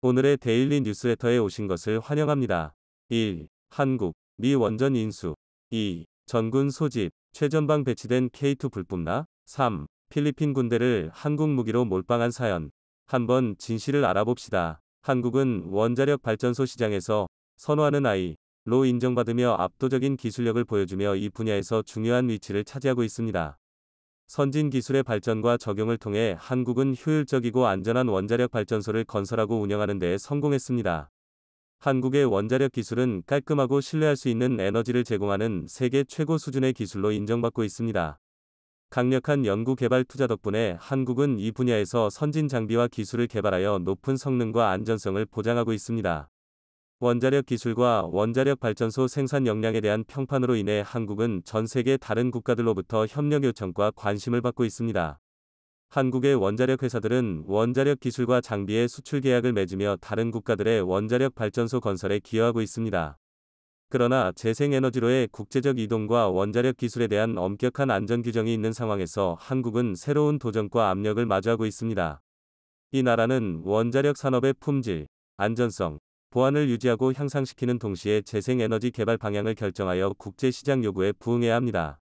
오늘의 데일리 뉴스레터에 오신 것을 환영합니다. 1. 한국, 미 원전 인수. 2. 전군 소집, 최전방 배치된 K2 불뿜나? 3. 필리핀 군대를 한국 무기로 몰빵한 사연. 한번 진실을 알아봅시다. 한국은 원자력 발전소 시장에서 선호하는 아이로 인정받으며 압도적인 기술력을 보여주며 이 분야에서 중요한 위치를 차지하고 있습니다. 선진 기술의 발전과 적용을 통해 한국은 효율적이고 안전한 원자력 발전소를 건설하고 운영하는 데 성공했습니다. 한국의 원자력 기술은 깔끔하고 신뢰할 수 있는 에너지를 제공하는 세계 최고 수준의 기술로 인정받고 있습니다. 강력한 연구 개발 투자 덕분에 한국은 이 분야에서 선진 장비와 기술을 개발하여 높은 성능과 안전성을 보장하고 있습니다. 원자력 기술과 원자력 발전소 생산 역량에 대한 평판으로 인해 한국은 전 세계 다른 국가들로부터 협력 요청과 관심을 받고 있습니다. 한국의 원자력 회사들은 원자력 기술과 장비의 수출 계약을 맺으며 다른 국가들의 원자력 발전소 건설에 기여하고 있습니다. 그러나 재생에너지로의 국제적 이동과 원자력 기술에 대한 엄격한 안전 규정이 있는 상황에서 한국은 새로운 도전과 압력을 마주하고 있습니다. 이 나라는 원자력 산업의 품질, 안전성, 보안을 유지하고 향상시키는 동시에 재생에너지 개발 방향을 결정하여 국제시장 요구에 부응해야 합니다.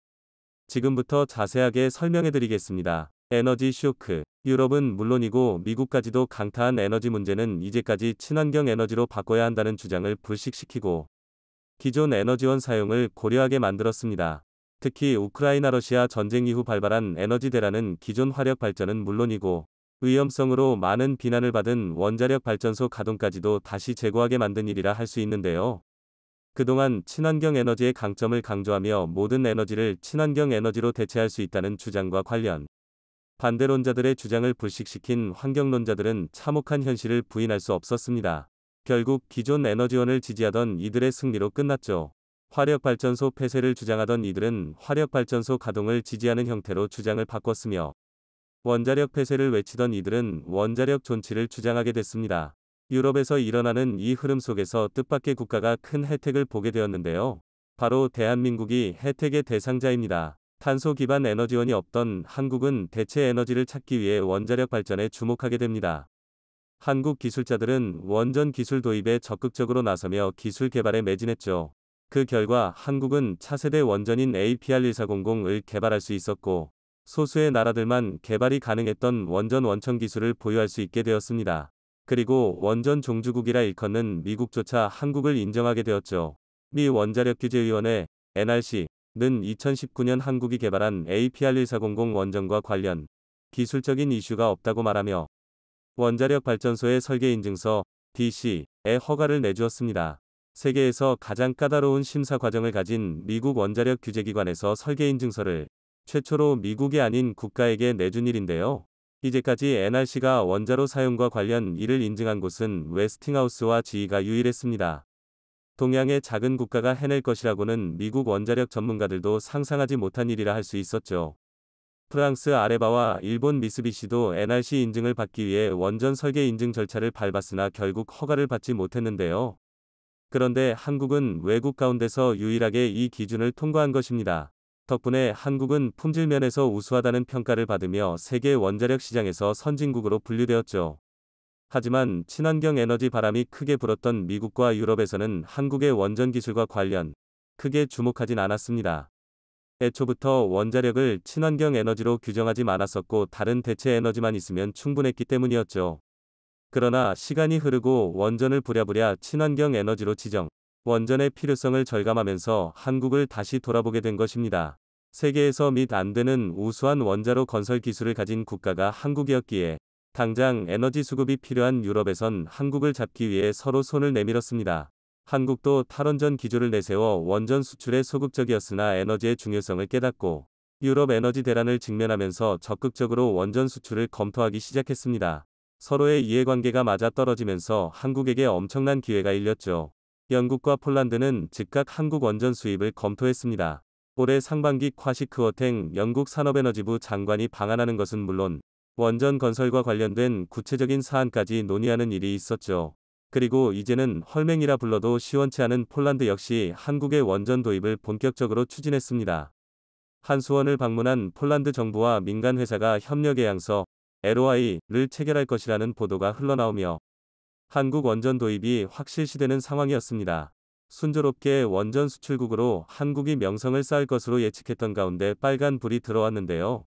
지금부터 자세하게 설명해드리겠습니다. 에너지 쇼크. 유럽은 물론이고 미국까지도 강타한 에너지 문제는 이제까지 친환경 에너지로 바꿔야 한다는 주장을 불식시키고 기존 에너지원 사용을 고려하게 만들었습니다. 특히 우크라이나 러시아 전쟁 이후 발발한 에너지 대란은 기존 화력 발전은 물론이고 위험성으로 많은 비난을 받은 원자력 발전소 가동까지도 다시 재고하게 만든 일이라 할 수 있는데요. 그동안 친환경 에너지의 강점을 강조하며 모든 에너지를 친환경 에너지로 대체할 수 있다는 주장과 관련 반대론자들의 주장을 불식시킨 환경론자들은 참혹한 현실을 부인할 수 없었습니다. 결국 기존 에너지원을 지지하던 이들의 승리로 끝났죠. 화력발전소 폐쇄를 주장하던 이들은 화력발전소 가동을 지지하는 형태로 주장을 바꿨으며 원자력 폐쇄를 외치던 이들은 원자력 존치를 주장하게 됐습니다. 유럽에서 일어나는 이 흐름 속에서 뜻밖의 국가가 큰 혜택을 보게 되었는데요. 바로 대한민국이 혜택의 대상자입니다. 탄소 기반 에너지원이 없던 한국은 대체 에너지를 찾기 위해 원자력 발전에 주목하게 됩니다. 한국 기술자들은 원전 기술 도입에 적극적으로 나서며 기술 개발에 매진했죠. 그 결과 한국은 차세대 원전인 APR1400을 개발할 수 있었고 소수의 나라들만 개발이 가능했던 원전 원천 기술을 보유할 수 있게 되었습니다. 그리고 원전 종주국이라 일컫는 미국조차 한국을 인정하게 되었죠. 미 원자력규제위원회 NRC는 2019년 한국이 개발한 APR1400 원전과 관련 기술적인 이슈가 없다고 말하며 원자력 발전소의 설계 인증서 DC의 허가를 내주었습니다. 세계에서 가장 까다로운 심사 과정을 가진 미국 원자력 규제기관에서 설계 인증서를 최초로 미국이 아닌 국가에게 내준 일인데요. 이제까지 NRC가 원자로 사용과 관련 이를 인증한 곳은 웨스팅하우스와 GE가 유일했습니다. 동양의 작은 국가가 해낼 것이라고는 미국 원자력 전문가들도 상상하지 못한 일이라 할 수 있었죠. 프랑스 아레바와 일본 미쓰비시도 NRC 인증을 받기 위해 원전 설계 인증 절차를 밟았으나 결국 허가를 받지 못했는데요. 그런데 한국은 외국 가운데서 유일하게 이 기준을 통과한 것입니다. 덕분에 한국은 품질 면에서 우수하다는 평가를 받으며 세계 원자력 시장에서 선진국으로 분류되었죠. 하지만 친환경 에너지 바람이 크게 불었던 미국과 유럽에서는 한국의 원전 기술과 관련 크게 주목하진 않았습니다. 애초부터 원자력을 친환경 에너지로 규정하지 않았었고 다른 대체 에너지만 있으면 충분했기 때문이었죠. 그러나 시간이 흐르고 원전을 부랴부랴 친환경 에너지로 지정, 원전의 필요성을 절감하면서 한국을 다시 돌아보게 된 것입니다. 세계에서 및 안 되는 우수한 원자로 건설 기술을 가진 국가가 한국이었기에 당장 에너지 수급이 필요한 유럽에선 한국을 잡기 위해 서로 손을 내밀었습니다. 한국도 탈원전 기조를 내세워 원전 수출에 소극적이었으나 에너지의 중요성을 깨닫고 유럽 에너지 대란을 직면하면서 적극적으로 원전 수출을 검토하기 시작했습니다. 서로의 이해관계가 맞아떨어지면서 한국에게 엄청난 기회가 일렸죠. 영국과 폴란드는 즉각 한국 원전 수입을 검토했습니다. 올해 상반기 콰시크워탱 영국 산업에너지부 장관이 방한하는 것은 물론 원전 건설과 관련된 구체적인 사안까지 논의하는 일이 있었죠. 그리고 이제는 헐맹이라 불러도 시원치 않은 폴란드 역시 한국의 원전 도입을 본격적으로 추진했습니다. 한수원을 방문한 폴란드 정부와 민간 회사가 협력의양서 LOI를 체결할 것이라는 보도가 흘러나오며 한국 원전 도입이 확실시되는 상황이었습니다. 순조롭게 원전 수출국으로 한국이 명성을 쌓을 것으로 예측했던 가운데 빨간 불이 들어왔는데요.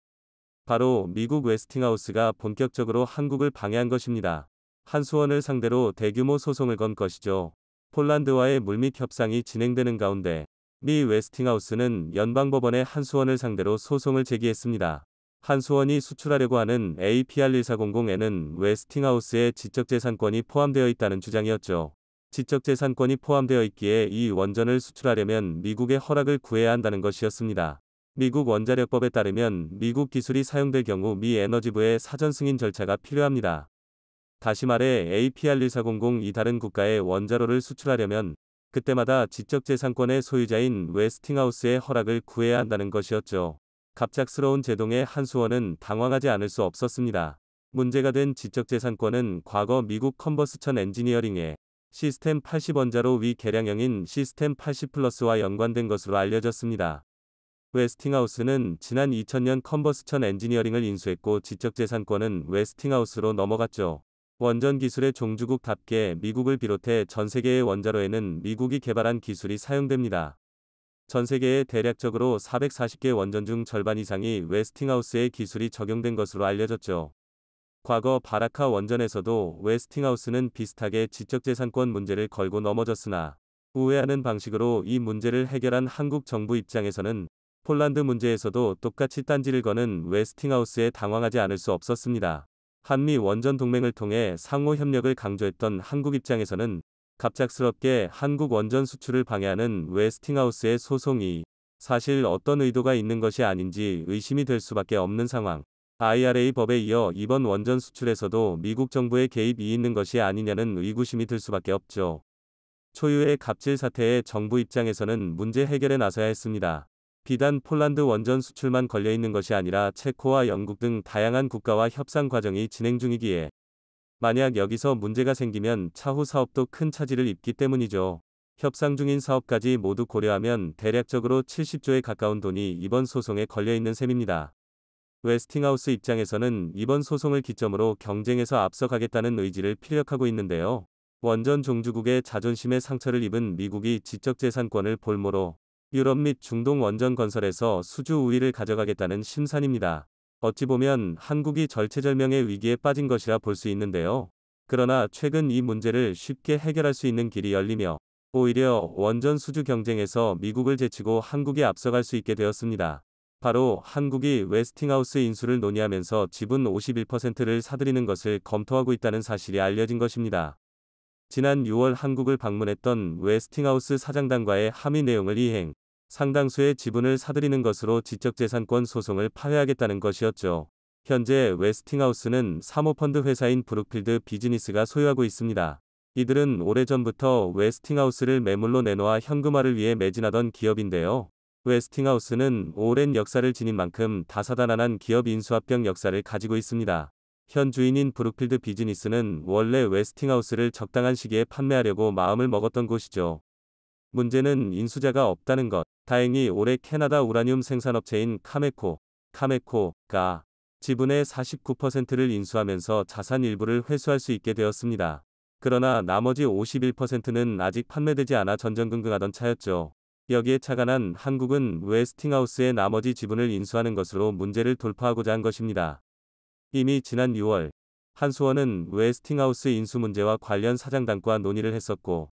바로 미국 웨스팅하우스가 본격적으로 한국을 방해한 것입니다. 한수원을 상대로 대규모 소송을 건 것이죠. 폴란드와의 물밑 협상이 진행되는 가운데 미 웨스팅하우스는 연방법원에 한수원을 상대로 소송을 제기했습니다. 한수원이 수출하려고 하는 APR1400N은 웨스팅하우스의 지적재산권이 포함되어 있다는 주장이었죠. 지적재산권이 포함되어 있기에 이 원전을 수출하려면 미국의 허락을 구해야 한다는 것이었습니다. 미국 원자력법에 따르면 미국 기술이 사용될 경우 미 에너지부의 사전 승인 절차가 필요합니다. 다시 말해 APR1400이 다른 국가에 원자로를 수출하려면 그때마다 지적재산권의 소유자인 웨스팅하우스의 허락을 구해야 한다는 것이었죠. 갑작스러운 제동에 한수원은 당황하지 않을 수 없었습니다. 문제가 된 지적재산권은 과거 미국 컨버스천 엔지니어링의 시스템 80 원자로 위 개량형인 시스템 80 플러스와 연관된 것으로 알려졌습니다. 웨스팅하우스는 지난 2000년 컨버스천 엔지니어링을 인수했고 지적재산권은 웨스팅하우스로 넘어갔죠. 원전 기술의 종주국답게 미국을 비롯해 전 세계의 원자로에는 미국이 개발한 기술이 사용됩니다. 전 세계에 대략적으로 440개 원전 중 절반 이상이 웨스팅하우스의 기술이 적용된 것으로 알려졌죠. 과거 바라카 원전에서도 웨스팅하우스는 비슷하게 지적재산권 문제를 걸고 넘어졌으나 우회하는 방식으로 이 문제를 해결한 한국 정부 입장에서는 폴란드 문제에서도 똑같이 딴지를 거는 웨스팅하우스에 당황하지 않을 수 없었습니다. 한미 원전 동맹을 통해 상호 협력을 강조했던 한국 입장에서는 갑작스럽게 한국 원전 수출을 방해하는 웨스팅하우스의 소송이 사실 어떤 의도가 있는 것이 아닌지 의심이 될 수밖에 없는 상황. IRA 법에 이어 이번 원전 수출에서도 미국 정부의 개입이 있는 것이 아니냐는 의구심이 들 수밖에 없죠. 초유의 갑질 사태에 정부 입장에서는 문제 해결에 나서야 했습니다. 비단 폴란드 원전 수출만 걸려 있는 것이 아니라 체코와 영국 등 다양한 국가와 협상 과정이 진행 중이기에 만약 여기서 문제가 생기면 차후 사업도 큰 차질을 입기 때문이죠. 협상 중인 사업까지 모두 고려하면 대략적으로 70조에 가까운 돈이 이번 소송에 걸려 있는 셈입니다. 웨스팅하우스 입장에서는 이번 소송을 기점으로 경쟁에서 앞서가겠다는 의지를 피력하고 있는데요. 원전 종주국의 자존심에 상처를 입은 미국이 지적재산권을 볼모로 유럽 및 중동 원전 건설에서 수주 우위를 가져가겠다는 심산입니다. 어찌 보면 한국이 절체절명의 위기에 빠진 것이라 볼 수 있는데요. 그러나 최근 이 문제를 쉽게 해결할 수 있는 길이 열리며 오히려 원전 수주 경쟁에서 미국을 제치고 한국이 앞서갈 수 있게 되었습니다. 바로 한국이 웨스팅하우스 인수를 논의하면서 지분 51%를 사들이는 것을 검토하고 있다는 사실이 알려진 것입니다. 지난 6월 한국을 방문했던 웨스팅하우스 사장단과의 합의 내용을 이행, 상당수의 지분을 사들이는 것으로 지적재산권 소송을 파회하겠다는 것이었죠. 현재 웨스팅하우스는 사모펀드 회사인 브룩필드 비즈니스가 소유하고 있습니다. 이들은 오래전부터 웨스팅하우스를 매물로 내놓아 현금화를 위해 매진하던 기업인데요. 웨스팅하우스는 오랜 역사를 지닌 만큼 다사다난한 기업 인수합병 역사를 가지고 있습니다. 현 주인인 브룩필드 비즈니스는 원래 웨스팅하우스를 적당한 시기에 판매하려고 마음을 먹었던 곳이죠. 문제는 인수자가 없다는 것. 다행히 올해 캐나다 우라늄 생산업체인 카메코가 지분의 49%를 인수하면서 자산 일부를 회수할 수 있게 되었습니다. 그러나 나머지 51%는 아직 판매되지 않아 전전긍긍하던 차였죠. 여기에 착안한 한국은 웨스팅하우스의 나머지 지분을 인수하는 것으로 문제를 돌파하고자 한 것입니다. 이미 지난 6월 한수원은 웨스팅하우스 인수 문제와 관련 사장단과 논의를 했었고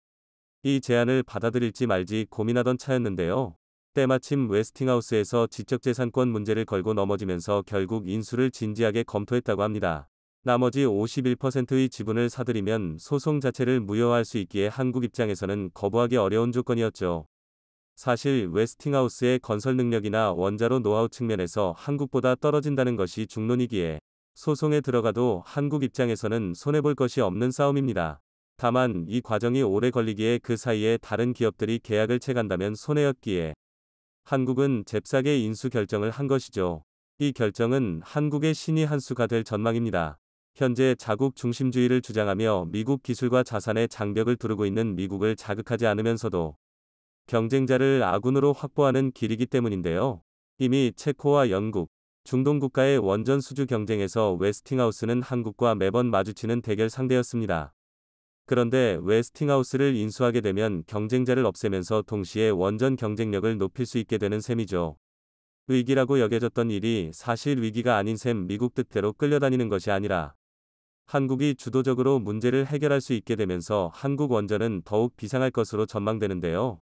이 제안을 받아들일지 말지 고민하던 차였는데요. 때마침 웨스팅하우스에서 지적재산권 문제를 걸고 넘어지면서 결국 인수를 진지하게 검토했다고 합니다. 나머지 51%의 지분을 사들이면 소송 자체를 무효화할 수 있기에 한국 입장에서는 거부하기 어려운 조건이었죠. 사실 웨스팅하우스의 건설 능력이나 원자로 노하우 측면에서 한국보다 떨어진다는 것이 중론이기에 소송에 들어가도 한국 입장에서는 손해볼 것이 없는 싸움입니다. 다만 이 과정이 오래 걸리기에 그 사이에 다른 기업들이 계약을 채간다면 손해였기에 한국은 잽싸게 인수 결정을 한 것이죠. 이 결정은 한국의 신의 한 수가 될 전망입니다. 현재 자국 중심주의를 주장하며 미국 기술과 자산의 장벽을 두르고 있는 미국을 자극하지 않으면서도 경쟁자를 아군으로 확보하는 길이기 때문인데요. 이미 체코와 영국, 중동 국가의 원전 수주 경쟁에서 웨스팅하우스는 한국과 매번 마주치는 대결 상대였습니다. 그런데 웨스팅하우스를 인수하게 되면 경쟁자를 없애면서 동시에 원전 경쟁력을 높일 수 있게 되는 셈이죠. 위기라고 여겨졌던 일이 사실 위기가 아닌 셈. 미국 뜻대로 끌려다니는 것이 아니라 한국이 주도적으로 문제를 해결할 수 있게 되면서 한국 원전은 더욱 비상할 것으로 전망되는데요.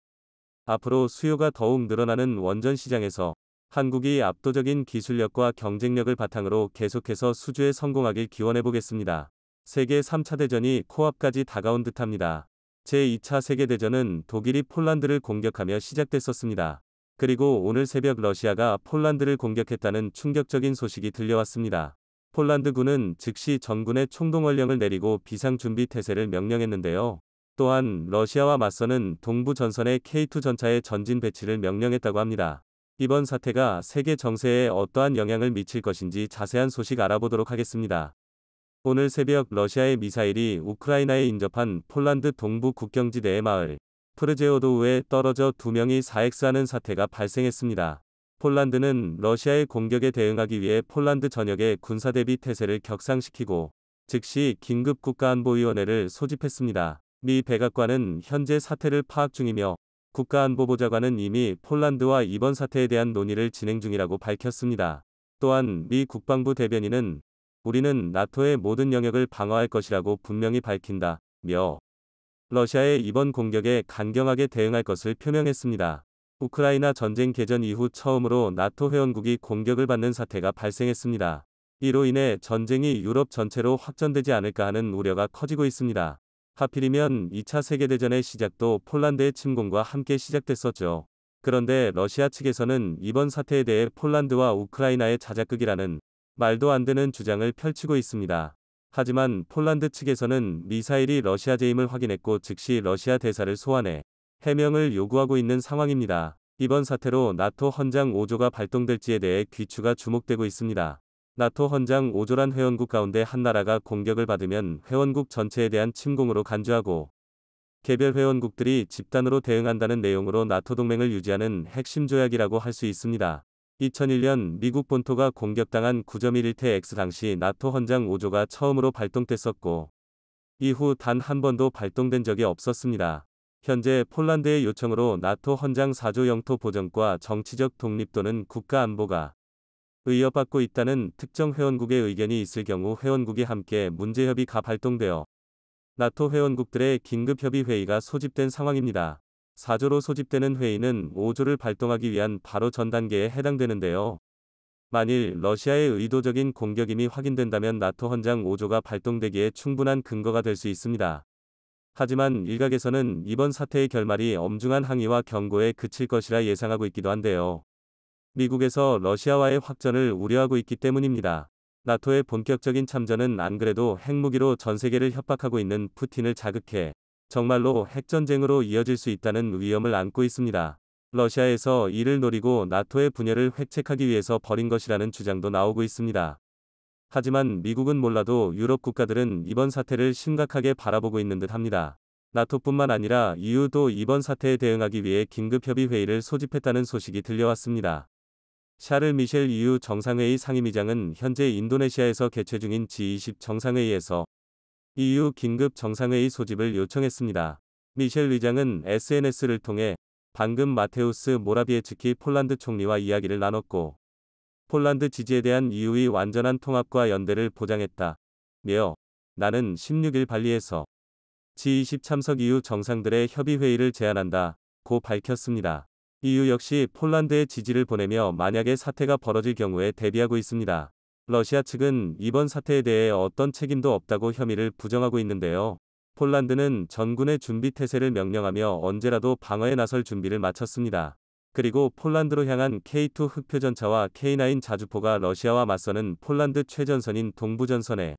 앞으로 수요가 더욱 늘어나는 원전 시장에서 한국이 압도적인 기술력과 경쟁력을 바탕으로 계속해서 수주에 성공하길 기원해 보겠습니다. 세계 3차 대전이 코앞까지 다가온 듯합니다. 제2차 세계대전은 독일이 폴란드를 공격하며 시작됐었습니다. 그리고 오늘 새벽 러시아가 폴란드를 공격했다는 충격적인 소식이 들려왔습니다. 폴란드군은 즉시 전군의 총동원령을 내리고 비상준비 태세를 명령했는데요. 또한 러시아와 맞서는 동부 전선의 K2 전차의 전진 배치를 명령했다고 합니다. 이번 사태가 세계 정세에 어떠한 영향을 미칠 것인지 자세한 소식 알아보도록 하겠습니다. 오늘 새벽 러시아의 미사일이 우크라이나에 인접한 폴란드 동부 국경지대의 마을 프르제오도우에 떨어져 2명이 사액스하는 사태가 발생했습니다. 폴란드는 러시아의 공격에 대응하기 위해 폴란드 전역의 군사대비 태세를 격상시키고 즉시 긴급국가안보위원회를 소집했습니다. 미 백악관은 현재 사태를 파악 중이며 국가안보보좌관은 이미 폴란드와 이번 사태에 대한 논의를 진행 중이라고 밝혔습니다. 또한 미 국방부 대변인은 우리는 나토의 모든 영역을 방어할 것이라고 분명히 밝힌다며 러시아의 이번 공격에 강경하게 대응할 것을 표명했습니다. 우크라이나 전쟁 개전 이후 처음으로 나토 회원국이 공격을 받는 사태가 발생했습니다. 이로 인해 전쟁이 유럽 전체로 확전되지 않을까 하는 우려가 커지고 있습니다. 하필이면 2차 세계대전의 시작도 폴란드의 침공과 함께 시작됐었죠. 그런데 러시아 측에서는 이번 사태에 대해 폴란드와 우크라이나의 자작극이라는 말도 안 되는 주장을 펼치고 있습니다. 하지만 폴란드 측에서는 미사일이 러시아제임을 확인했고 즉시 러시아 대사를 소환해 해명을 요구하고 있는 상황입니다. 이번 사태로 나토 헌장 5조가 발동될지에 대해 귀추가 주목되고 있습니다. 나토 헌장 5조란 회원국 가운데 한 나라가 공격을 받으면 회원국 전체에 대한 침공으로 간주하고 개별 회원국들이 집단으로 대응한다는 내용으로 나토 동맹을 유지하는 핵심 조약이라고 할 수 있습니다. 2001년 미국 본토가 공격당한 9.11태 X 당시 나토 헌장 5조가 처음으로 발동됐었고 이후 단 한 번도 발동된 적이 없었습니다. 현재 폴란드의 요청으로 나토 헌장 4조 영토 보전과 정치적 독립 또는 국가 안보가 위협받고 있다는 특정 회원국의 의견이 있을 경우 회원국이 함께 문제협의가 발동되어 나토 회원국들의 긴급협의회의가 소집된 상황입니다. 4조로 소집되는 회의는 5조를 발동하기 위한 바로 전 단계에 해당되는데요. 만일 러시아의 의도적인 공격임이 확인된다면 나토 헌장 5조가 발동되기에 충분한 근거가 될 수 있습니다. 하지만 일각에서는 이번 사태의 결말이 엄중한 항의와 경고에 그칠 것이라 예상하고 있기도 한데요. 미국에서 러시아와의 확전을 우려하고 있기 때문입니다. 나토의 본격적인 참전은 안 그래도 핵무기로 전 세계를 협박하고 있는 푸틴을 자극해 정말로 핵전쟁으로 이어질 수 있다는 위험을 안고 있습니다. 러시아에서 이를 노리고 나토의 분열을 획책하기 위해서 벌인 것이라는 주장도 나오고 있습니다. 하지만 미국은 몰라도 유럽 국가들은 이번 사태를 심각하게 바라보고 있는 듯 합니다. 나토뿐만 아니라 EU도 이번 사태에 대응하기 위해 긴급협의회의를 소집했다는 소식이 들려왔습니다. 샤를 미셸 EU 정상회의 상임위장은 현재 인도네시아에서 개최 중인 G20 정상회의에서 EU 긴급 정상회의 소집을 요청했습니다. 미셸 의장은 SNS를 통해 방금 마테우스 모라비에츠키 폴란드 총리와 이야기를 나눴고 폴란드 지지에 대한 EU의 완전한 통합과 연대를 보장했다며 나는 16일 발리에서 G20 참석 EU 정상들의 협의회의를 제안한다고 밝혔습니다. EU 역시 폴란드의 지지를 보내며 만약에 사태가 벌어질 경우에 대비하고 있습니다. 러시아 측은 이번 사태에 대해 어떤 책임도 없다고 혐의를 부정하고 있는데요. 폴란드는 전군의 준비 태세를 명령하며 언제라도 방어에 나설 준비를 마쳤습니다. 그리고 폴란드로 향한 K2 흑표전차와 K9 자주포가 러시아와 맞서는 폴란드 최전선인 동부전선에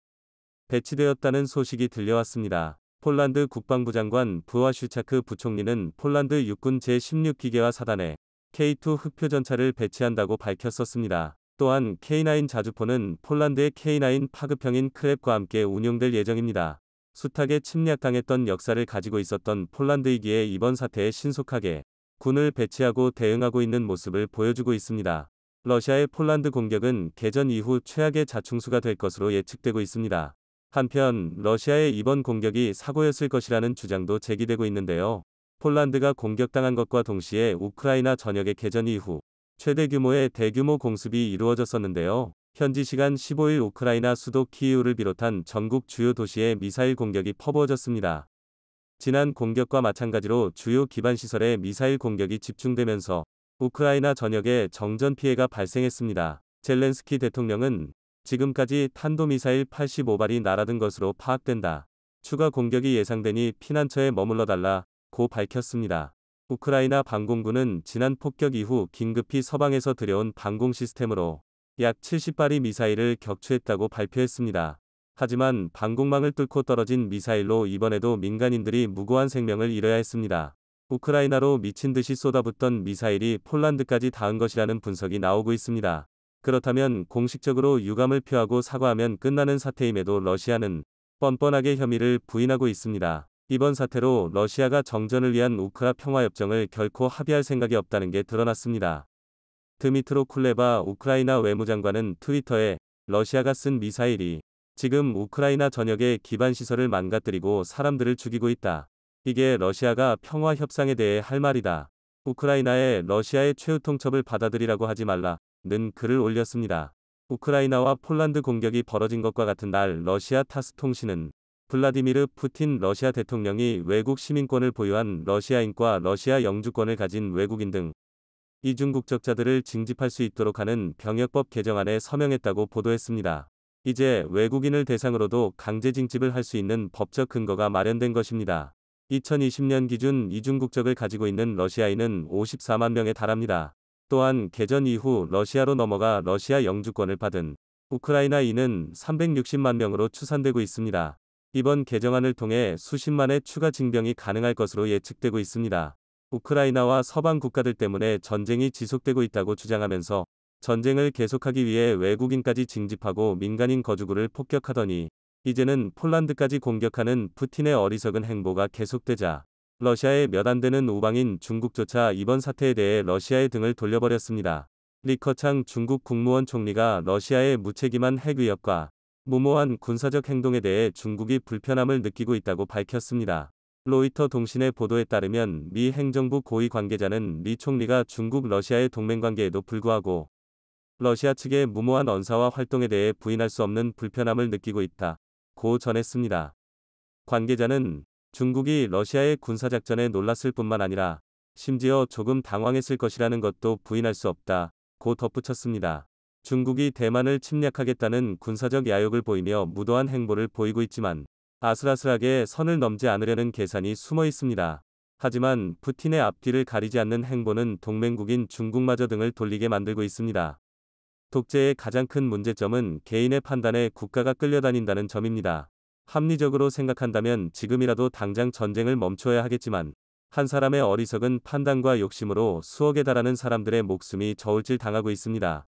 배치되었다는 소식이 들려왔습니다. 폴란드 국방부 장관 부와슈차크 부총리는 폴란드 육군 제16기계화 사단에 K2 흑표전차를 배치한다고 밝혔었습니다. 또한 K9 자주포는 폴란드의 K9 파급형인 크랩과 함께 운용될 예정입니다. 숱하게 침략당했던 역사를 가지고 있었던 폴란드이기에 이번 사태에 신속하게 군을 배치하고 대응하고 있는 모습을 보여주고 있습니다. 러시아의 폴란드 공격은 개전 이후 최악의 자충수가 될 것으로 예측되고 있습니다. 한편 러시아의 이번 공격이 사고였을 것이라는 주장도 제기되고 있는데요. 폴란드가 공격당한 것과 동시에 우크라이나 전역의 개전 이후 최대 규모의 대규모 공습이 이루어졌었는데요. 현지 시간 15일 우크라이나 수도 키이우를 비롯한 전국 주요 도시에 미사일 공격이 퍼부어졌습니다. 지난 공격과 마찬가지로 주요 기반 시설에 미사일 공격이 집중되면서 우크라이나 전역에 정전 피해가 발생했습니다. 젤렌스키 대통령은 지금까지 탄도미사일 85발이 날아든 것으로 파악된다. 추가 공격이 예상되니 피난처에 머물러 달라고 밝혔습니다. 우크라이나 방공군은 지난 폭격 이후 긴급히 서방에서 들여온 방공 시스템으로 약 70발이 미사일을 격추했다고 발표했습니다. 하지만 방공망을 뚫고 떨어진 미사일로 이번에도 민간인들이 무고한 생명을 잃어야 했습니다. 우크라이나로 미친 듯이 쏟아붓던 미사일이 폴란드까지 닿은 것이라는 분석이 나오고 있습니다. 그렇다면 공식적으로 유감을 표하고 사과하면 끝나는 사태임에도 러시아는 뻔뻔하게 혐의를 부인하고 있습니다. 이번 사태로 러시아가 정전을 위한 우크라 평화협정을 결코 합의할 생각이 없다는 게 드러났습니다. 드미트로 쿨레바 우크라이나 외무장관은 트위터에 러시아가 쓴 미사일이 지금 우크라이나 전역의 기반 시설을 망가뜨리고 사람들을 죽이고 있다. 이게 러시아가 평화 협상에 대해 할 말이다. 우크라이나에 러시아의 최후 통첩을 받아들이라고 하지 말라는 글을 올렸습니다. 우크라이나와 폴란드 공격이 벌어진 것과 같은 날 러시아 타스 통신은 블라디미르 푸틴 러시아 대통령이 외국 시민권을 보유한 러시아인과 러시아 영주권을 가진 외국인 등 이중 국적자들을 징집할 수 있도록 하는 병역법 개정안에 서명했다고 보도했습니다. 이제 외국인을 대상으로도 강제 징집을 할 수 있는 법적 근거가 마련된 것입니다. 2020년 기준 이중 국적을 가지고 있는 러시아인은 54만 명에 달합니다. 또한 개전 이후 러시아로 넘어가 러시아 영주권을 받은 우크라이나인은 360만 명으로 추산되고 있습니다. 이번 개정안을 통해 수십만의 추가 징병이 가능할 것으로 예측되고 있습니다. 우크라이나와 서방 국가들 때문에 전쟁이 지속되고 있다고 주장하면서 전쟁을 계속하기 위해 외국인까지 징집하고 민간인 거주구를 폭격하더니 이제는 폴란드까지 공격하는 푸틴의 어리석은 행보가 계속되자 러시아의 몇 안 되는 우방인 중국조차 이번 사태에 대해 러시아의 등을 돌려버렸습니다. 리커창 중국 국무원 총리가 러시아의 무책임한 핵 위협과 무모한 군사적 행동에 대해 중국이 불편함을 느끼고 있다고 밝혔습니다. 로이터 통신의 보도에 따르면 미 행정부 고위 관계자는 리 총리가 중국 러시아의 동맹관계에도 불구하고 러시아 측의 무모한 언사와 활동에 대해 부인할 수 없는 불편함을 느끼고 있다고 전했습니다. 관계자는 중국이 러시아의 군사작전에 놀랐을 뿐만 아니라 심지어 조금 당황했을 것이라는 것도 부인할 수 없다고 덧붙였습니다. 중국이 대만을 침략하겠다는 군사적 야욕을 보이며 무도한 행보를 보이고 있지만 아슬아슬하게 선을 넘지 않으려는 계산이 숨어 있습니다. 하지만 푸틴의 앞뒤를 가리지 않는 행보는 동맹국인 중국마저 등을 돌리게 만들고 있습니다. 독재의 가장 큰 문제점은 개인의 판단에 국가가 끌려다닌다는 점입니다. 합리적으로 생각한다면 지금이라도 당장 전쟁을 멈춰야 하겠지만 한 사람의 어리석은 판단과 욕심으로 수억에 달하는 사람들의 목숨이 저울질 당하고 있습니다.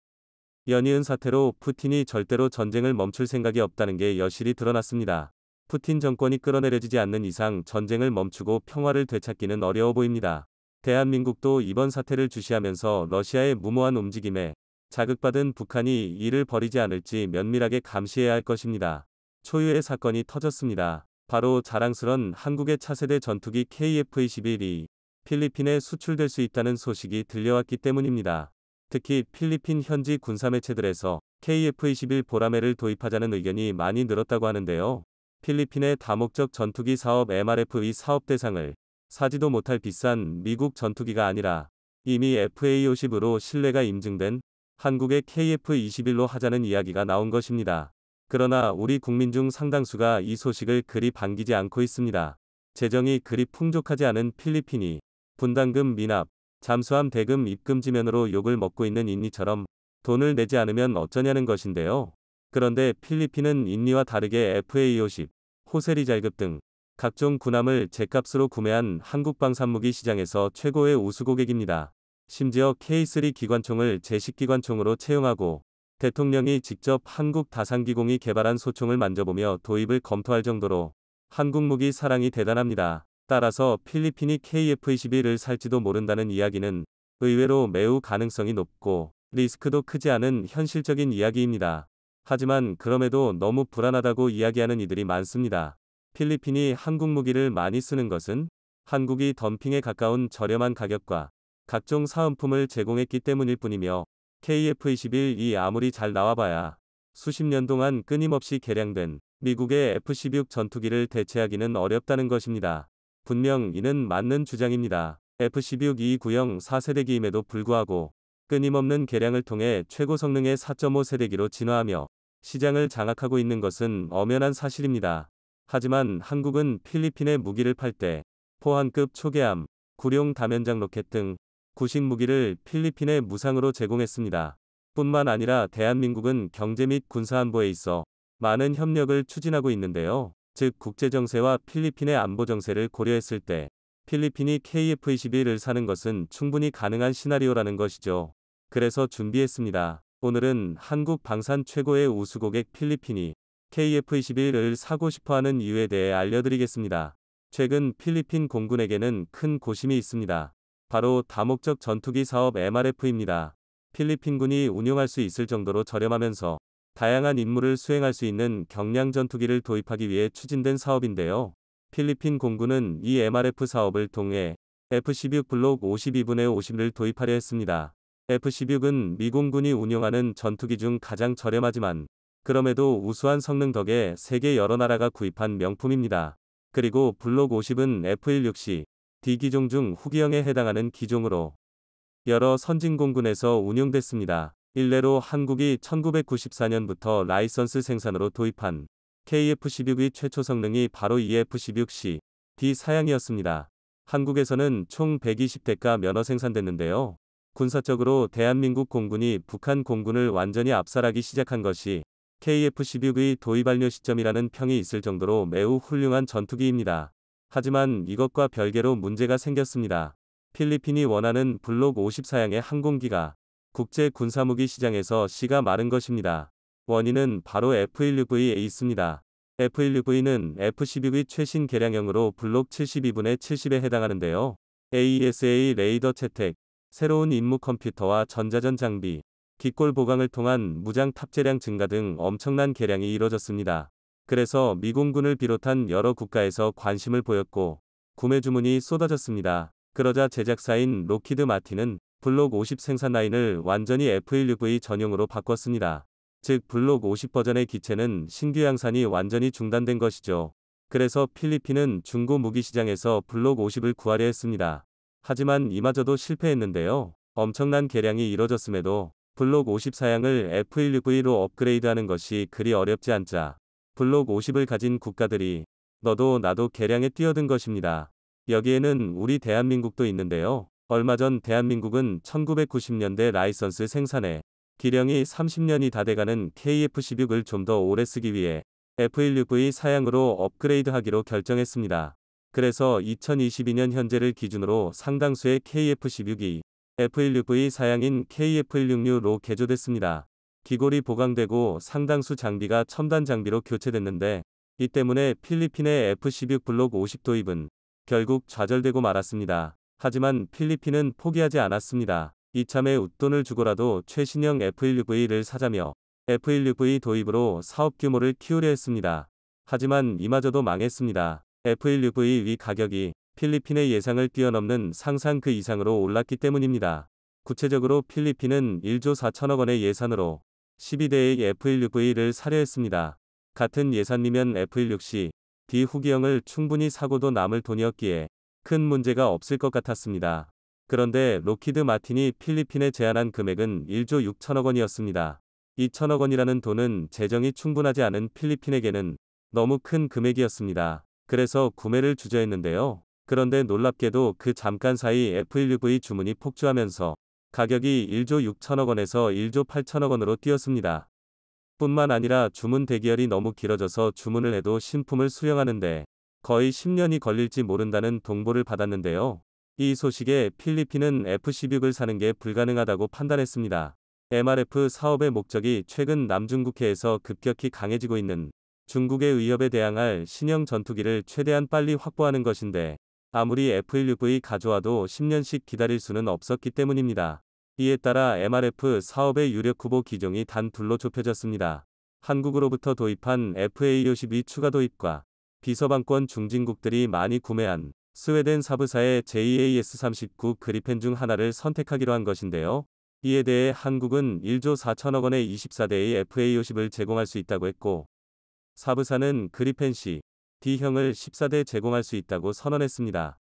연이은 사태로 푸틴이 절대로 전쟁을 멈출 생각이 없다는 게 여실히 드러났습니다. 푸틴 정권이 끌어내려지지 않는 이상 전쟁을 멈추고 평화를 되찾기는 어려워 보입니다. 대한민국도 이번 사태를 주시하면서 러시아의 무모한 움직임에 자극받은 북한이 이를 버리지 않을지 면밀하게 감시해야 할 것입니다. 초유의 사건이 터졌습니다. 바로 자랑스런 한국의 차세대 전투기 KF-21이 필리핀에 수출될 수 있다는 소식이 들려왔기 때문입니다. 특히 필리핀 현지 군사매체들에서 KF-21 보라매를 도입하자는 의견이 많이 늘었다고 하는데요. 필리핀의 다목적 전투기 사업 MRF-2 사업 대상을 사지도 못할 비싼 미국 전투기가 아니라 이미 FA-50으로 신뢰가 인증된 한국의 KF-21로 하자는 이야기가 나온 것입니다. 그러나 우리 국민 중 상당수가 이 소식을 그리 반기지 않고 있습니다. 재정이 그리 풍족하지 않은 필리핀이 분담금 미납, 잠수함 대금 입금 지면으로 욕을 먹고 있는 인니처럼 돈을 내지 않으면 어쩌냐는 것인데요. 그런데 필리핀은 인니와 다르게 FA-50, 호세리잘급 등 각종 군함을 제값으로 구매한 한국 방산무기 시장에서 최고의 우수 고객입니다. 심지어 K3 기관총을 제식기관총으로 채용하고 대통령이 직접 한국 다산기공이 개발한 소총을 만져보며 도입을 검토할 정도로 한국 무기 사랑이 대단합니다. 따라서 필리핀이 KF-21을 살지도 모른다는 이야기는 의외로 매우 가능성이 높고 리스크도 크지 않은 현실적인 이야기입니다. 하지만 그럼에도 너무 불안하다고 이야기하는 이들이 많습니다. 필리핀이 한국 무기를 많이 쓰는 것은 한국이 덤핑에 가까운 저렴한 가격과 각종 사은품을 제공했기 때문일 뿐이며 KF-21이 아무리 잘 나와봐야 수십 년 동안 끊임없이 개량된 미국의 F-16 전투기를 대체하기는 어렵다는 것입니다. 분명 이는 맞는 주장입니다. F-16이 구형 4세대기임에도 불구하고 끊임없는 개량을 통해 최고 성능의 4.5세대기로 진화하며 시장을 장악하고 있는 것은 엄연한 사실입니다. 하지만 한국은 필리핀에 무기를 팔 때 포항급 초계함, 구룡 다면장 로켓 등 구식 무기를 필리핀에 무상으로 제공했습니다. 뿐만 아니라 대한민국은 경제 및 군사안보에 있어 많은 협력을 추진하고 있는데요. 즉 국제정세와 필리핀의 안보정세를 고려했을 때 필리핀이 KF-21을 사는 것은 충분히 가능한 시나리오라는 것이죠. 그래서 준비했습니다. 오늘은 한국 방산 최고의 우수고객 필리핀이 KF-21을 사고 싶어하는 이유에 대해 알려드리겠습니다. 최근 필리핀 공군에게는 큰 고심이 있습니다. 바로 다목적 전투기 사업 MRF입니다. 필리핀군이 운용할 수 있을 정도로 저렴하면서 다양한 임무를 수행할 수 있는 경량 전투기를 도입하기 위해 추진된 사업인데요. 필리핀 공군은 이 MRF 사업을 통해 F-16 블록 52분의 50를 도입하려 했습니다. F-16은 미 공군이 운용하는 전투기 중 가장 저렴하지만 그럼에도 우수한 성능 덕에 세계 여러 나라가 구입한 명품입니다. 그리고 블록 50은 F-16C D기종 중 후기형에 해당하는 기종으로 여러 선진 공군에서 운용됐습니다. 일례로 한국이 1994년부터 라이선스 생산으로 도입한 KF-16의 최초 성능이 바로 이 F-16C D 사양이었습니다. 한국에서는 총 120대가 면허 생산됐는데요. 군사적으로 대한민국 공군이 북한 공군을 완전히 압살하기 시작한 것이 KF-16의 도입 완료 시점이라는 평이 있을 정도로 매우 훌륭한 전투기입니다. 하지만 이것과 별개로 문제가 생겼습니다. 필리핀이 원하는 블록 50 사양의 항공기가 국제 군사무기 시장에서 씨가 마른 것입니다. 원인은 바로 F-16V에 있습니다. F-16V는 F-16의 최신 개량형으로 블록 72분의 70에 해당하는데요. AESA 레이더 채택, 새로운 임무 컴퓨터와 전자전 장비, 기골 보강을 통한 무장 탑재량 증가 등 엄청난 개량이 이뤄졌습니다. 그래서 미공군을 비롯한 여러 국가에서 관심을 보였고 구매 주문이 쏟아졌습니다. 그러자 제작사인 록히드 마틴은 블록 50 생산 라인을 완전히 F-16V 전용으로 바꿨습니다. 즉 블록 50 버전의 기체는 신규 양산이 완전히 중단된 것이죠. 그래서 필리핀은 중고 무기 시장에서 블록 50을 구하려 했습니다. 하지만 이마저도 실패했는데요. 엄청난 개량이 이뤄졌음에도 블록 50 사양을 F-16V로 업그레이드하는 것이 그리 어렵지 않자 블록 50을 가진 국가들이 너도 나도 개량에 뛰어든 것입니다. 여기에는 우리 대한민국도 있는데요. 얼마 전 대한민국은 1990년대 라이선스 생산에 기령이 30년이 다 돼가는 KF-16을 좀 더 오래 쓰기 위해 F-16V 사양으로 업그레이드하기로 결정했습니다. 그래서 2022년 현재를 기준으로 상당수의 KF-16이 F-16V 사양인 KF-16U로 개조됐습니다. 기골이 보강되고 상당수 장비가 첨단 장비로 교체됐는데 이 때문에 필리핀의 F-16 블록 50 도입은 결국 좌절되고 말았습니다. 하지만 필리핀은 포기하지 않았습니다. 이참에 웃돈을 주고라도 최신형 F-16V를 사자며 F-16V 도입으로 사업 규모를 키우려 했습니다. 하지만 이마저도 망했습니다. F-16V 가격이 필리핀의 예상을 뛰어넘는 상상 그 이상으로 올랐기 때문입니다. 구체적으로 필리핀은 1조 4천억 원의 예산으로 12대의 F-16V를 사려 했습니다. 같은 예산이면 F-16C D 후기형을 충분히 사고도 남을 돈이었기에 큰 문제가 없을 것 같았습니다. 그런데 록히드 마틴이 필리핀에 제안한 금액은 1조 6천억 원이었습니다. 2천억 원이라는 돈은 재정이 충분하지 않은 필리핀에게는 너무 큰 금액이었습니다. 그래서 구매를 주저했는데요. 그런데 놀랍게도 그 잠깐 사이 F-16V 주문이 폭주하면서 가격이 1조 6천억 원에서 1조 8천억 원으로 뛰었습니다. 뿐만 아니라 주문 대기열이 너무 길어져서 주문을 해도 신품을 수령하는데 거의 10년이 걸릴지 모른다는 통보를 받았는데요. 이 소식에 필리핀은 F-16을 사는 게 불가능하다고 판단했습니다. MRF 사업의 목적이 최근 남중국해에서 급격히 강해지고 있는 중국의 위협에 대항할 신형 전투기를 최대한 빨리 확보하는 것인데 아무리 F-16V 가져와도 10년씩 기다릴 수는 없었기 때문입니다. 이에 따라 MRF 사업의 유력 후보 기종이 단 둘로 좁혀졌습니다. 한국으로부터 도입한 FA52 추가 도입과 비서방권 중진국들이 많이 구매한 스웨덴 사브사의 JAS-39 그리펜 중 하나를 선택하기로 한 것인데요. 이에 대해 한국은 1조 4천억 원의 24대의 FA50을 제공할 수 있다고 했고, 사브사는 그리펜 C, D형을 14대 제공할 수 있다고 선언했습니다.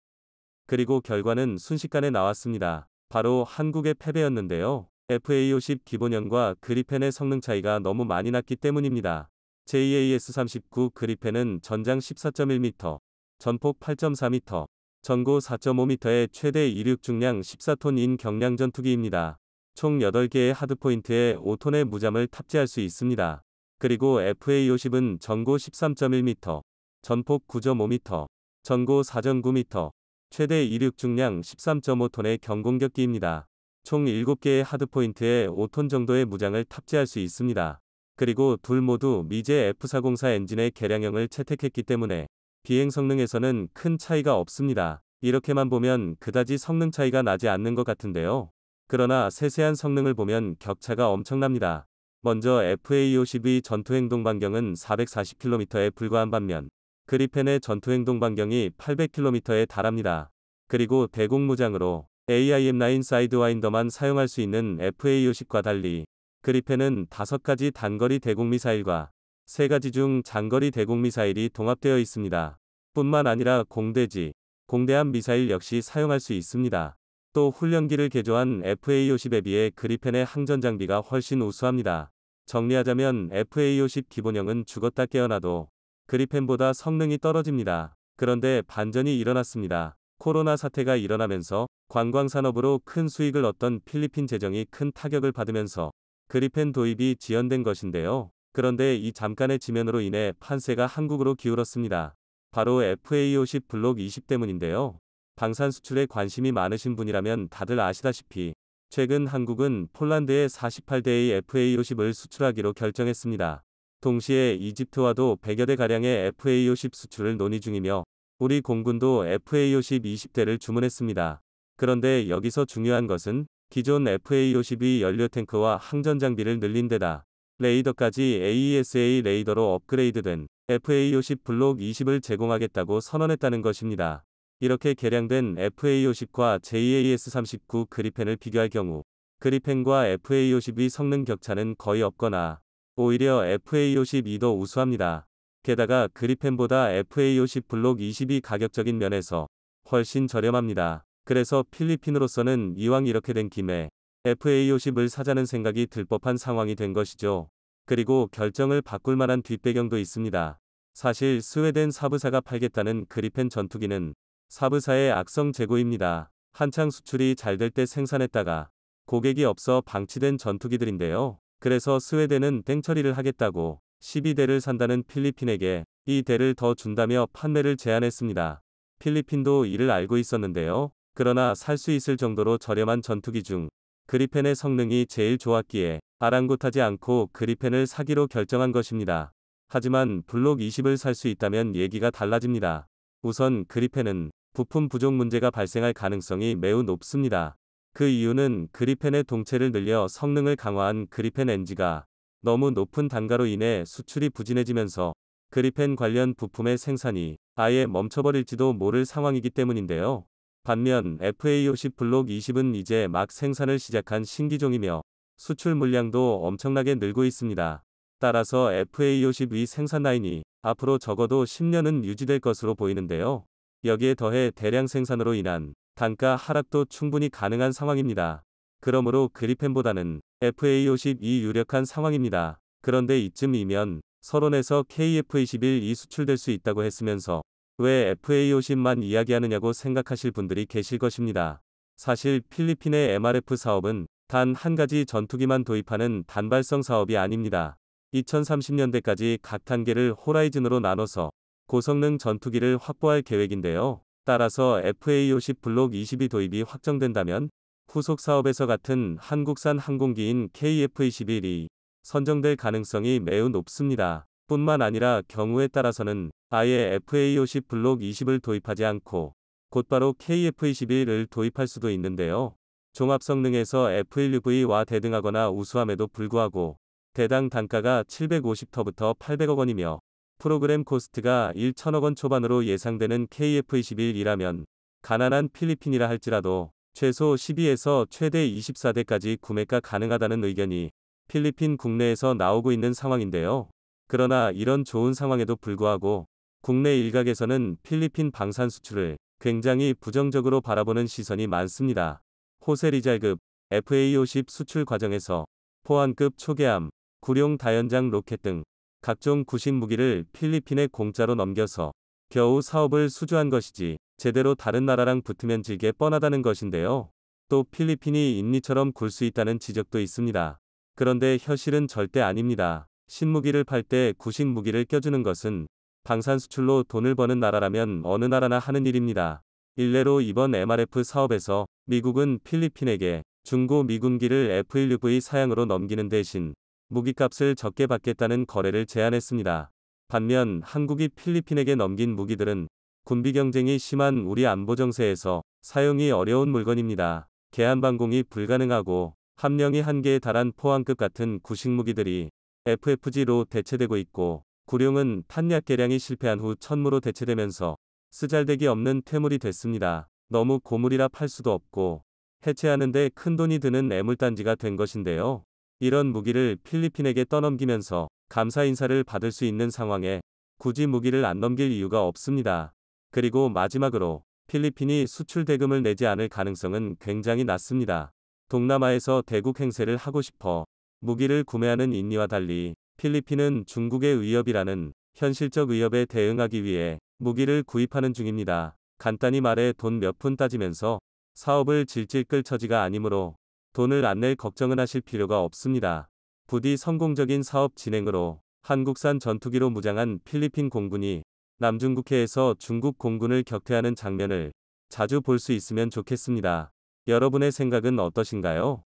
그리고 결과는 순식간에 나왔습니다. 바로 한국의 패배였는데요. FA50 기본형과 그리펜의 성능 차이가 너무 많이 났기 때문입니다. JAS-39 그리펜은 전장 14.1m, 전폭 8.4m, 전고 4.5m의 최대 이륙 중량 14톤인 경량 전투기입니다. 총 8개의 하드포인트에 5톤의 무잠을 탑재할 수 있습니다. 그리고 FA50은 전고 13.1m, 전폭 9.5m, 전고 4.9m, 최대 이륙 중량 13.5톤의 경공격기입니다. 총 7개의 하드포인트에 5톤 정도의 무장을 탑재할 수 있습니다. 그리고 둘 모두 미제 F404 엔진의 개량형을 채택했기 때문에 비행 성능에서는 큰 차이가 없습니다. 이렇게만 보면 그다지 성능 차이가 나지 않는 것 같은데요. 그러나 세세한 성능을 보면 격차가 엄청납니다. 먼저 FA50의 전투행동 반경은 440km에 불과한 반면 그리펜의 전투행동 반경이 800km에 달합니다. 그리고 대공무장으로 AIM-9 사이드와인더만 사용할 수 있는 FA50과 달리 그리펜은 5가지 단거리 대공미사일과 3가지 중 장거리 대공미사일이 동합되어 있습니다. 뿐만 아니라 공대지, 공대함 미사일 역시 사용할 수 있습니다. 또 훈련기를 개조한 FA50에 비해 그리펜의 항전 장비가 훨씬 우수합니다. 정리하자면 FA50 기본형은 죽었다 깨어나도 그리펜보다 성능이 떨어집니다. 그런데 반전이 일어났습니다. 코로나 사태가 일어나면서 관광산업으로 큰 수익을 얻던 필리핀 재정이 큰 타격을 받으면서 그리펜 도입이 지연된 것인데요. 그런데 이 잠깐의 지면으로 인해 판세가 한국으로 기울었습니다. 바로 FA50 블록 20 때문인데요. 방산 수출에 관심이 많으신 분이라면 다들 아시다시피 최근 한국은 폴란드에 48대의 FA50을 수출하기로 결정했습니다. 동시에 이집트와도 100여 대가량의 FA50 수출을 논의 중이며 우리 공군도 FA50 20대를 주문했습니다. 그런데 여기서 중요한 것은 기존 FA52 연료 탱크와 항전 장비를 늘린 데다 레이더까지 AESA 레이더로 업그레이드된 FA50 블록 20을 제공하겠다고 선언했다는 것입니다. 이렇게 개량된 FA50과 JAS-39 그리펜을 비교할 경우 그리펜과 FA50의 성능 격차는 거의 없거나 오히려 FA52도 우수합니다. 게다가 그리펜보다 FA50 블록 20이 가격적인 면에서 훨씬 저렴합니다. 그래서 필리핀으로서는 이왕 이렇게 된 김에 FA50을 사자는 생각이 들 법한 상황이 된 것이죠. 그리고 결정을 바꿀 만한 뒷배경도 있습니다. 사실 스웨덴 사브사가 팔겠다는 그리펜 전투기는 사브사의 악성 재고입니다. 한창 수출이 잘 될 때 생산했다가 고객이 없어 방치된 전투기들인데요. 그래서 스웨덴은 땡처리를 하겠다고 12대를 산다는 필리핀에게 이 대를 더 준다며 판매를 제안했습니다. 필리핀도 이를 알고 있었는데요. 그러나 살 수 있을 정도로 저렴한 전투기 중 그리펜의 성능이 제일 좋았기에 아랑곳하지 않고 그리펜을 사기로 결정한 것입니다. 하지만 블록 20을 살 수 있다면 얘기가 달라집니다. 우선 그리펜은 부품 부족 문제가 발생할 가능성이 매우 높습니다. 그 이유는 그리펜의 동체를 늘려 성능을 강화한 그리펜 NG가 너무 높은 단가로 인해 수출이 부진해지면서 그리펜 관련 부품의 생산이 아예 멈춰버릴지도 모를 상황이기 때문인데요. 반면 FA50 블록 20은 이제 막 생산을 시작한 신기종이며 수출 물량도 엄청나게 늘고 있습니다. 따라서 FA50의 생산 라인이 앞으로 적어도 10년은 유지될 것으로 보이는데요. 여기에 더해 대량 생산으로 인한 단가 하락도 충분히 가능한 상황입니다. 그러므로 그리펜보다는 FA50이 유력한 상황입니다. 그런데 이쯤이면 서론에서 KF-21이 수출될 수 있다고 했으면서 왜 FA50만 이야기하느냐고 생각하실 분들이 계실 것입니다. 사실 필리핀의 MRF 사업은 단 한 가지 전투기만 도입하는 단발성 사업이 아닙니다. 2030년대까지 각 단계를 호라이즌으로 나눠서 고성능 전투기를 확보할 계획인데요. 따라서 FA50 블록 22 도입이 확정된다면 후속 사업에서 같은 한국산 항공기인 KF-21이 선정될 가능성이 매우 높습니다. 뿐만 아니라 경우에 따라서는 아예 FA50 블록 20을 도입하지 않고 곧바로 KF-21을 도입할 수도 있는데요. 종합 성능에서 F16V와 대등하거나 우수함에도 불구하고 대당 단가가 750터부터 800억 원이며 프로그램 코스트가 1천억 원 초반으로 예상되는 KF-21이라면 가난한 필리핀이라 할지라도 최소 12에서 최대 24대까지 구매가 가능하다는 의견이 필리핀 국내에서 나오고 있는 상황인데요. 그러나 이런 좋은 상황에도 불구하고 국내 일각에서는 필리핀 방산 수출을 굉장히 부정적으로 바라보는 시선이 많습니다. 호세 리잘급 FA-50 수출 과정에서 포항급 초계함, 구룡 다연장 로켓 등 각종 구식 무기를 필리핀에 공짜로 넘겨서 겨우 사업을 수주한 것이지 제대로 다른 나라랑 붙으면 질게 뻔하다는 것인데요. 또 필리핀이 인리처럼 굴 수 있다는 지적도 있습니다. 그런데 현실은 절대 아닙니다. 신무기를 팔 때 구식 무기를 껴주는 것은 방산 수출로 돈을 버는 나라라면 어느 나라나 하는 일입니다. 일례로 이번 MRF 사업에서 미국은 필리핀에게 중고 미군기를 F-16V 사양으로 넘기는 대신 무기값을 적게 받겠다는 거래를 제안했습니다. 반면 한국이 필리핀에게 넘긴 무기들은 군비 경쟁이 심한 우리 안보 정세에서 사용이 어려운 물건입니다. 개함방공이 불가능하고 함량이 한계에 달한 포항급 같은 구식 무기들이 FFG로 대체되고 있고 구룡은 탄약 개량이 실패한 후 천무로 대체되면서 쓰잘데기 없는 퇴물이 됐습니다. 너무 고물이라 팔 수도 없고 해체하는데 큰돈이 드는 애물단지가 된 것인데요. 이런 무기를 필리핀에게 떠넘기면서 감사 인사를 받을 수 있는 상황에 굳이 무기를 안 넘길 이유가 없습니다. 그리고 마지막으로 필리핀이 수출 대금을 내지 않을 가능성은 굉장히 낮습니다. 동남아에서 대국 행세를 하고 싶어 무기를 구매하는 인니와 달리 필리핀은 중국의 위협이라는 현실적 위협에 대응하기 위해 무기를 구입하는 중입니다. 간단히 말해 돈 몇 푼 따지면서 사업을 질질 끌 처지가 아니므로 돈을 안 낼 걱정은 하실 필요가 없습니다. 부디 성공적인 사업 진행으로 한국산 전투기로 무장한 필리핀 공군이 남중국해에서 중국 공군을 격퇴하는 장면을 자주 볼 수 있으면 좋겠습니다. 여러분의 생각은 어떠신가요?